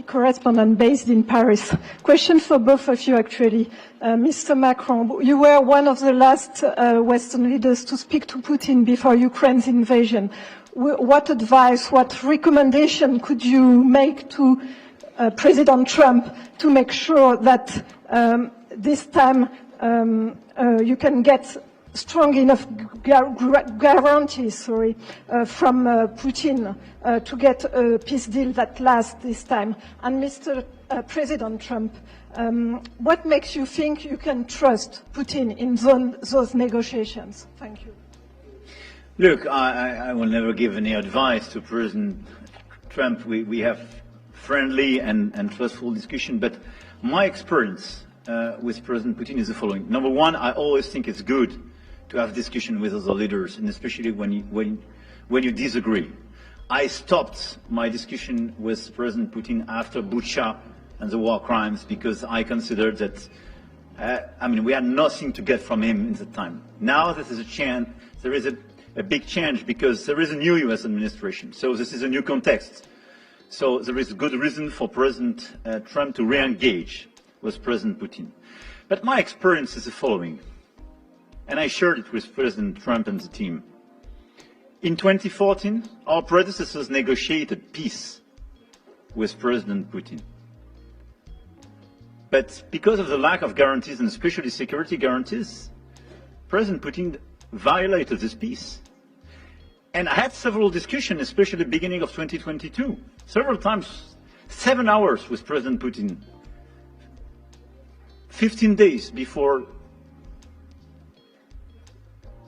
correspondent based in Paris. Question for both of you, actually. Mr. Macron, you were one of the last Western leaders to speak to Putin before Ukraine's invasion. What advice, what recommendation could you make to President Trump to make sure that this time you can get strong enough guarantees from Putin to get a peace deal that lasts this time? And Mr. President Trump, what makes you think you can trust Putin in those negotiations? Thank you. Look, I will never give any advice to President Trump. We have friendly and trustful discussion, but my experience with President Putin is the following. Number one, I always think it's good to have discussion with other leaders, and especially when you disagree. I stopped my discussion with President Putin after Bucha and the war crimes because I considered that, we had nothing to get from him in the time. Now there is a big change because there is a new US administration, so this is a new context. So there is good reason for President Trump to re-engage with President Putin. But my experience is the following, and I shared it with President Trump and the team. In 2014, our predecessors negotiated peace with President Putin. But because of the lack of guarantees, and especially security guarantees, President Putin violated this peace. And I had several discussions, especially at the beginning of 2022, several times, 7 hours with President Putin, 15 days before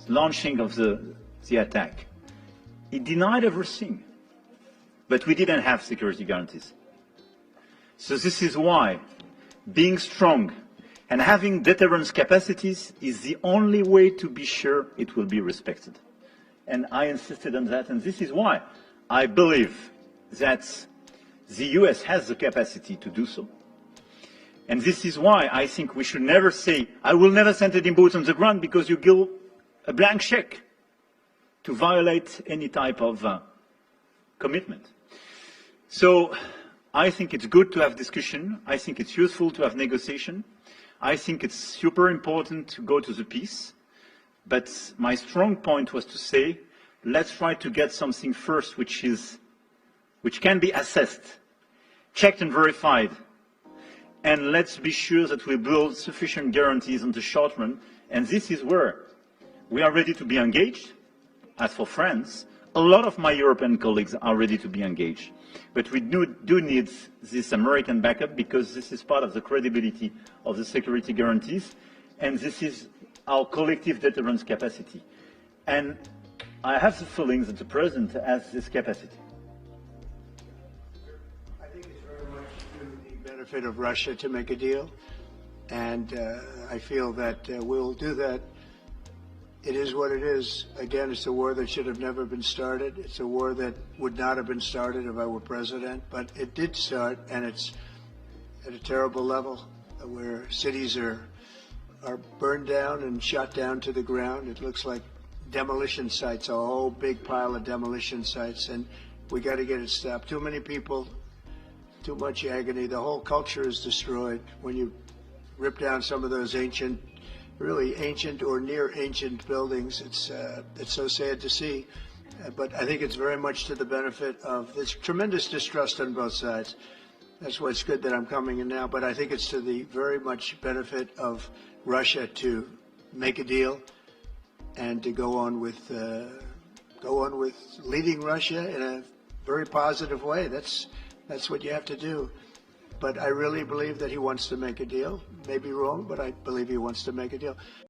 launching of the attack. He denied everything, but we didn't have security guarantees. So this is why being strong and having deterrence capacities is the only way to be sure it will be respected. And I insisted on that, and this is why I believe that the US has the capacity to do so. And this is why I think we should never say, I will never send any boots on the ground, because you give a blank check to violate any type of commitment. So I think it's good to have discussion. I think it's useful to have negotiation. I think it's super important to go to the peace. But my strong point was to say, let's try to get something first which can be assessed, checked and verified. And let's be sure that we build sufficient guarantees on the short run. And this is where we are ready to be engaged. As for France, a lot of my European colleagues are ready to be engaged. But we do need this American backup, because this is part of the credibility of the security guarantees. And this is our collective deterrence capacity. And I have the feeling that the President has this capacity. I think it's very much to the benefit of Russia to make a deal. And I feel that we'll do that. It is what it is. Again, it's a war that should have never been started. It's a war that would not have been started if I were president. But it did start, and it's at a terrible level where cities are burned down and shot down to the ground. It looks like demolition sites, a whole big pile of demolition sites, and we got to get it stopped. Too many people, too much agony. The whole culture is destroyed when you rip down some of those ancient, really ancient or near ancient buildings. It's so sad to see, but I think it's very much to the benefit of this tremendous distrust on both sides. That's why it's good that I'm coming in now, but I think it's to the very much benefit of Russia to make a deal and to go on with leading Russia in a very positive way. That's what you have to do. But I really believe that he wants to make a deal. Maybe wrong, but I believe he wants to make a deal.